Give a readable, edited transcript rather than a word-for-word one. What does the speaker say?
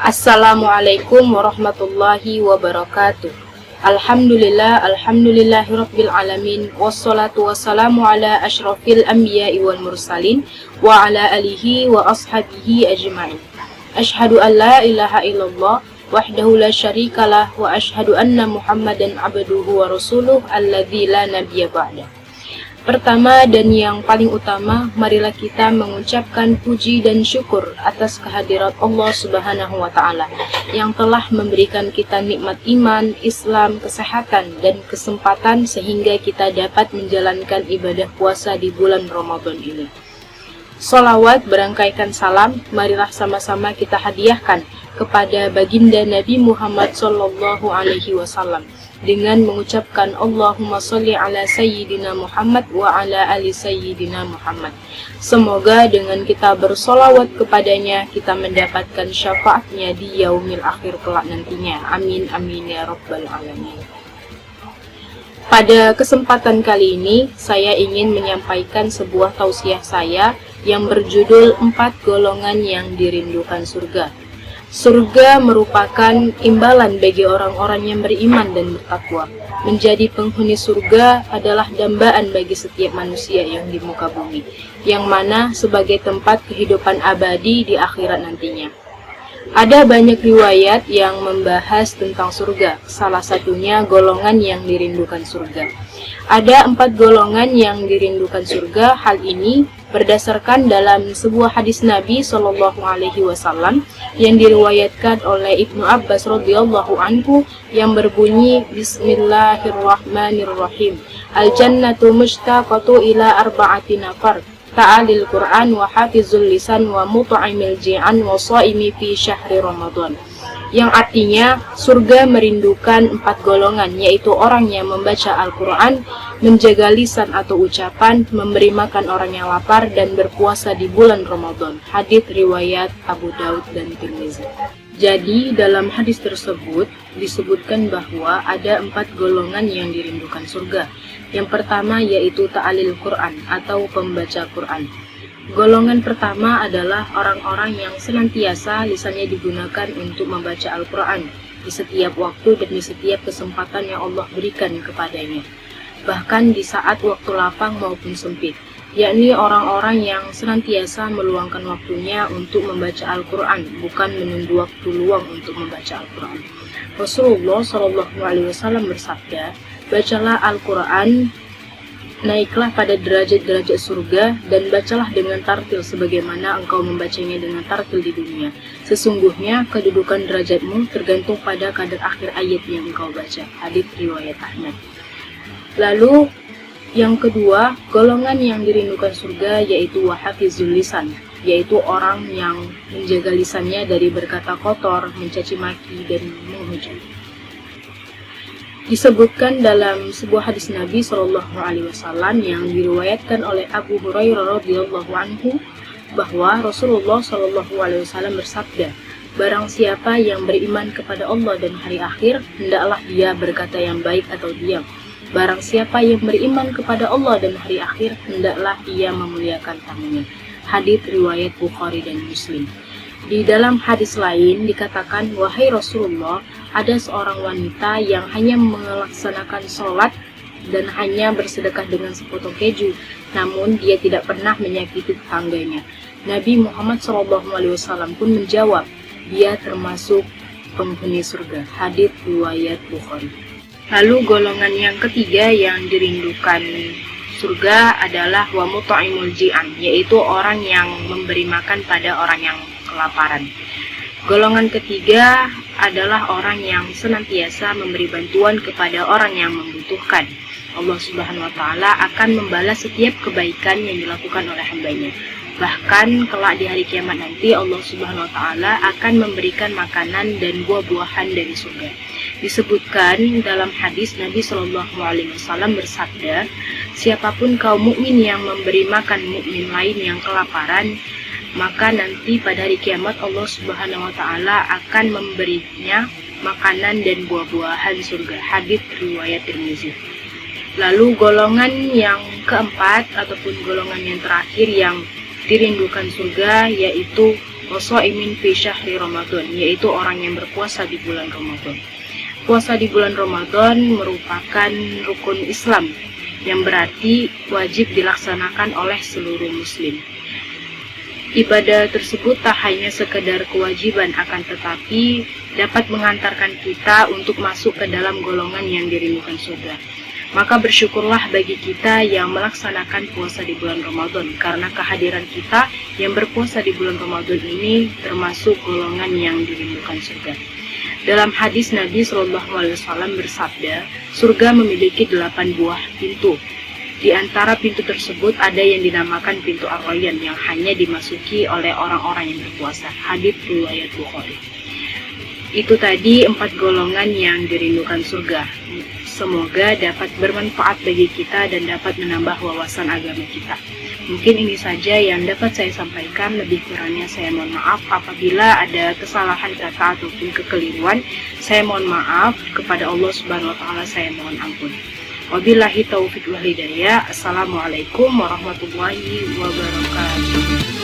Assalamualaikum warahmatullahi wabarakatuh. Alhamdulillahirabbil alamin, wassalatu wassalamu ala asyrafil anbiya'i wal mursalin wa ala alihi wa ashabihi ajma'in. Asyhadu an la ilaha illallah wahdahu la syarikalah wa asyhadu anna Muhammadan abduhu wa rasuluh alladzi la nabiyya ba'da. Pertama dan yang paling utama, marilah kita mengucapkan puji dan syukur atas kehadirat Allah Subhanahu wa Ta'ala yang telah memberikan kita nikmat iman, Islam, kesehatan, dan kesempatan sehingga kita dapat menjalankan ibadah puasa di bulan Ramadan ini. Sholawat berangkaikan salam, marilah sama-sama kita hadiahkan kepada baginda Nabi Muhammad Sallallahu Alaihi Wasallam dengan mengucapkan Allahumma sholli ala sayyidina Muhammad wa ala ali sayyidina Muhammad. Semoga dengan kita bersolawat kepadanya kita mendapatkan syafaatnya di yaumil akhir kelak nantinya. Amin amin ya rabbal alamin. Pada kesempatan kali ini saya ingin menyampaikan sebuah tausiah saya yang berjudul 4 golongan yang dirindukan surga. Surga merupakan imbalan bagi orang-orang yang beriman dan bertakwa. Menjadi penghuni surga adalah dambaan bagi setiap manusia yang di muka bumi, yang mana sebagai tempat kehidupan abadi di akhirat nantinya. Ada banyak riwayat yang membahas tentang surga, salah satunya golongan yang dirindukan surga. Ada 4 golongan yang dirindukan surga. Hal ini berdasarkan dalam sebuah hadis Nabi Shallallahu Alaihi Wasallam yang diriwayatkan oleh Ibnu Abbas radhiyallahu anhu yang berbunyi Bismillahirrahmanirrahim. Al-jannatu mushtaqatu ila arba'ati nafar, ta'alil Qur'an wa hafizul lisan wa mut'imil ji'an wa shaimi fi syahri Ramadan. Yang artinya surga merindukan 4 golongan, yaitu orang yang membaca Al-Quran, menjaga lisan atau ucapan, memberi makan orang yang lapar, dan berpuasa di bulan Ramadan. Hadits riwayat Abu Daud dan Tirmizi. Jadi dalam hadis tersebut disebutkan bahwa ada 4 golongan yang dirindukan surga. Yang pertama yaitu ta'alil Quran atau pembaca Quran. Golongan pertama adalah orang-orang yang senantiasa lisannya digunakan untuk membaca Al-Quran di setiap waktu dan di setiap kesempatan yang Allah berikan kepadanya, bahkan di saat waktu lapang maupun sempit, yakni orang-orang yang senantiasa meluangkan waktunya untuk membaca Al-Quran, bukan menunggu waktu luang untuk membaca Al-Quran. Rasulullah SAW bersabda, "Bacalah Al-Quran, naiklah pada derajat-derajat surga, dan bacalah dengan tartil sebagaimana engkau membacanya dengan tartil di dunia. Sesungguhnya kedudukan derajatmu tergantung pada kadar akhir ayat yang engkau baca." Hadits riwayat Ahmad. Lalu yang kedua, golongan yang dirindukan surga yaitu wahafizul lisan, yaitu orang yang menjaga lisannya dari berkata kotor, mencaci maki, dan menghujat. Disebutkan dalam sebuah hadis Nabi Shallallahu Alaihi Wasallam yang diriwayatkan oleh Abu Hurairah radhiyallahu anhu bahwa Rasulullah Shallallahu Alaihi Wasallam bersabda, "Barang siapa yang beriman kepada Allah dan hari akhir, hendaklah dia berkata yang baik atau diam. Barang siapa yang beriman kepada Allah dan hari akhir, hendaklah ia memuliakan tamunya." Hadits riwayat Bukhari dan Muslim. Di dalam hadis lain dikatakan, "Wahai Rasulullah, ada seorang wanita yang hanya melaksanakan sholat dan hanya bersedekah dengan sepotong keju, namun dia tidak pernah menyakiti tetangganya." Nabi Muhammad SAW pun menjawab, "Dia termasuk penghuni surga." Hadits riwayat Bukhari. Lalu golongan yang ketiga yang dirindukan surga adalah wa mut'imul ji'an, yaitu orang yang memberi makan pada orang yang kelaparan. Golongan ketiga adalah orang yang senantiasa memberi bantuan kepada orang yang membutuhkan. Allah Subhanahu wa Ta'ala akan membalas setiap kebaikan yang dilakukan oleh hambanya. Bahkan kelak di hari kiamat nanti Allah Subhanahu wa Ta'ala akan memberikan makanan dan buah-buahan dari surga. Disebutkan dalam hadis Nabi Shallallahu Alaihi Wasallam bersabda, "Siapapun kaum mukmin yang memberi makan mukmin lain yang kelaparan, maka nanti pada hari kiamat Allah Subhanahu wa Ta'ala akan memberinya makanan dan buah-buahan surga." Hadits riwayat Tirmizi. Lalu golongan yang keempat ataupun golongan yang terakhir yang dirindukan surga yaitu Wasaimin fi syahri Ramadan, yaitu orang yang berpuasa di bulan Ramadan. Puasa di bulan Ramadan merupakan rukun Islam yang berarti wajib dilaksanakan oleh seluruh muslim. Ibadah tersebut tak hanya sekedar kewajiban, akan tetapi dapat mengantarkan kita untuk masuk ke dalam golongan yang dirindukan surga. Maka bersyukurlah bagi kita yang melaksanakan puasa di bulan Ramadan, karena kehadiran kita yang berpuasa di bulan Ramadan ini termasuk golongan yang dirindukan surga. Dalam hadis Nabi SAW bersabda, surga memiliki 8 buah pintu. Di antara pintu tersebut ada yang dinamakan pintu Ar-Rayyan yang hanya dimasuki oleh orang-orang yang berpuasa. Hadis riwayat Bukhari. Itu tadi 4 golongan yang dirindukan surga. Semoga dapat bermanfaat bagi kita dan dapat menambah wawasan agama kita. Mungkin ini saja yang dapat saya sampaikan. Lebih kurangnya saya mohon maaf. Apabila ada kesalahan kata ataupun kekeliruan, saya mohon maaf. Kepada Allah Subhanahu wa Ta'ala saya mohon ampun. Wabillahi taufiq wal hidayah. Assalamualaikum warahmatullahi wabarakatuh.